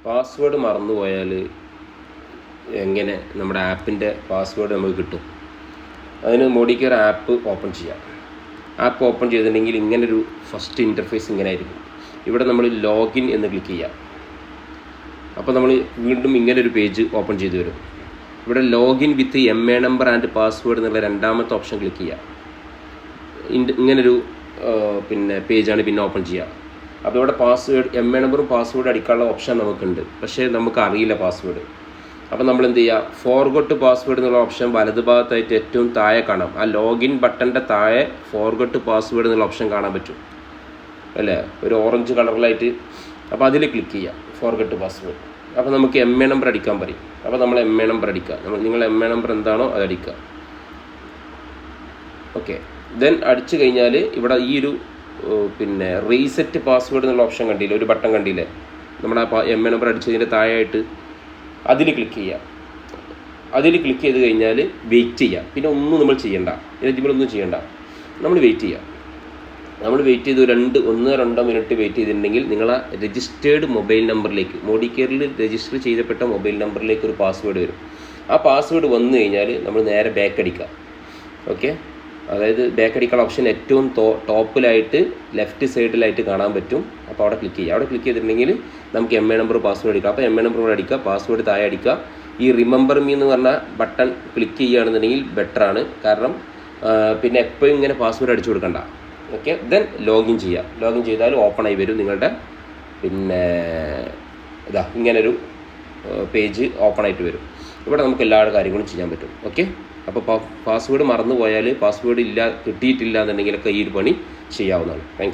Password മറന്നുപോയാൽ എങ്ങനെ നമ്മുടെ ആപ്പിൻ്റെ പാസ്വേഡ് നമുക്ക് കിട്ടും? അതിന് മോഡിക്കെയർ ആപ്പ് ഓപ്പൺ ചെയ്യാം. ആപ്പ് ഓപ്പൺ ചെയ്തിട്ടുണ്ടെങ്കിൽ ഇങ്ങനൊരു ഫസ്റ്റ് ഇൻ്റർഫേസ് ഇങ്ങനെ ആയിരിക്കും. ഇവിടെ നമ്മൾ ലോഗിൻ എന്ന് ക്ലിക്ക് ചെയ്യാം. അപ്പോൾ നമ്മൾ വീണ്ടും ഇങ്ങനൊരു പേജ് ഓപ്പൺ ചെയ്ത് വരും. ഇവിടെ login with MA number and password എന്നുള്ള രണ്ടാമത്തെ ഓപ്ഷൻ ക്ലിക്ക് ചെയ്യുക. ഇങ്ങനൊരു പേജാണ് പിന്നെ ഓപ്പൺ ചെയ്യുക. അപ്പോൾ ഇവിടെ പാസ്വേഡ് MA നമ്പറും പാസ്വേഡ് അടിക്കാനുള്ള ഓപ്ഷൻ നമുക്കുണ്ട്, പക്ഷേ നമുക്ക് അറിയില്ല പാസ്വേഡ്. അപ്പോൾ നമ്മൾ എന്ത് ചെയ്യുക, ഫോർഗോട്ട് പാസ്വേഡ് എന്നുള്ള ഓപ്ഷൻ വലത് ഭാഗത്തായിട്ട് ഏറ്റവും താഴെ കാണാം. ആ ലോഗിൻ ബട്ടൻ്റെ താഴെ ഫോർഗോട്ട് പാസ്വേഡ് എന്നുള്ള ഓപ്ഷൻ കാണാൻ പറ്റും അല്ലേ, ഒരു ഓറഞ്ച് കളറിലായിട്ട്. അപ്പോൾ അതിൽ ക്ലിക്ക് ചെയ്യുക, ഫോർഗോട്ട് പാസ്വേഡ്. അപ്പോൾ നമുക്ക് MA നമ്പർ അടിക്കാൻ പറയും. അപ്പോൾ നമ്മൾ MA നമ്പർ അടിക്കുക. നിങ്ങൾ MA നമ്പർ എന്താണോ അത് അടിക്കുക. ഓക്കെ, ദെൻ അടിച്ചു കഴിഞ്ഞാൽ ഇവിടെ ഈ ഒരു റീസെറ്റ് പാസ്വേഡ് എന്നുള്ള ഓപ്ഷൻ കണ്ടില്ലേ, ഒരു ബട്ടൺ കണ്ടില്ലേ, നമ്മുടെ ആ MA നമ്പർ അടിച്ചതിൻ്റെ താഴെയായിട്ട് അതിൽ ക്ലിക്ക് ചെയ്യുക. അതിൽ ക്ലിക്ക് ചെയ്ത് കഴിഞ്ഞാൽ വെയിറ്റ് ചെയ്യുക. പിന്നെ ഒന്നും നമ്മൾ ചെയ്യണ്ട, എലിജിബിളൊന്നും ചെയ്യണ്ട, നമ്മൾ വെയിറ്റ് ചെയ്യുക. നമ്മൾ വെയിറ്റ് ചെയ്ത് 1-2 മിനിറ്റ് വെയിറ്റ് ചെയ്തിട്ടുണ്ടെങ്കിൽ നിങ്ങളെ രജിസ്റ്റേർഡ് മൊബൈൽ നമ്പറിലേക്ക്, മോഡിക്കെയറിൽ രജിസ്റ്റർ ചെയ്യപ്പെട്ട മൊബൈൽ നമ്പറിലേക്ക് ഒരു പാസ്വേഡ് വരും. ആ പാസ്വേഡ് വന്നു കഴിഞ്ഞാൽ നമ്മൾ നേരെ ബാക്ക് അടിക്കുക. ഓക്കെ, അതായത് ബാക്ക് അടിക്കാനുള്ള ഓപ്ഷൻ ഏറ്റവും ടോപ്പിലായിട്ട് ലെഫ്റ്റ് സൈഡിലായിട്ട് കാണാൻ പറ്റും. അപ്പോൾ അവിടെ ക്ലിക്ക് ചെയ്യുക. അവിടെ ക്ലിക്ക് ചെയ്തിട്ടുണ്ടെങ്കിൽ നമുക്ക് MA നമ്പർ പാസ്വേഡ് അടിക്കുക. അപ്പോൾ MA നമ്പർ കൂടെ അടിക്കുക, പാസ്വേഡ് താഴെ അടിക്കുക. ഈ റിമെമ്പർ മീ എന്ന് പറഞ്ഞ ബട്ടൺ ക്ലിക്ക് ചെയ്യുകയാണെന്നുണ്ടെങ്കിൽ ബെറ്ററാണ്. കാരണം പിന്നെ എപ്പോഴും ഇങ്ങനെ പാസ്വേഡ് അടിച്ചു കൊടുക്കണ്ട. ഓക്കെ, ദെൻ ലോഗിൻ ചെയ്യുക. ലോഗിൻ ചെയ്താൽ ഓപ്പൺ ആയി വരും നിങ്ങളുടെ ഇങ്ങനൊരു പേജ് ഓപ്പൺ ആയിട്ട് വരും. ഇവിടെ നമുക്ക് എല്ലാ കാര്യങ്ങളും ചെയ്യാൻ പറ്റും. ഓക്കെ, അപ്പോൾ പാസ്വേഡ് മറന്നു പോയാൽ, പാസ്വേഡ് കിട്ടിയിട്ടില്ല എന്നുണ്ടെങ്കിലൊക്കെ ഈ ഒരു പണി ചെയ്യാവുന്നതാണ്. Thank you.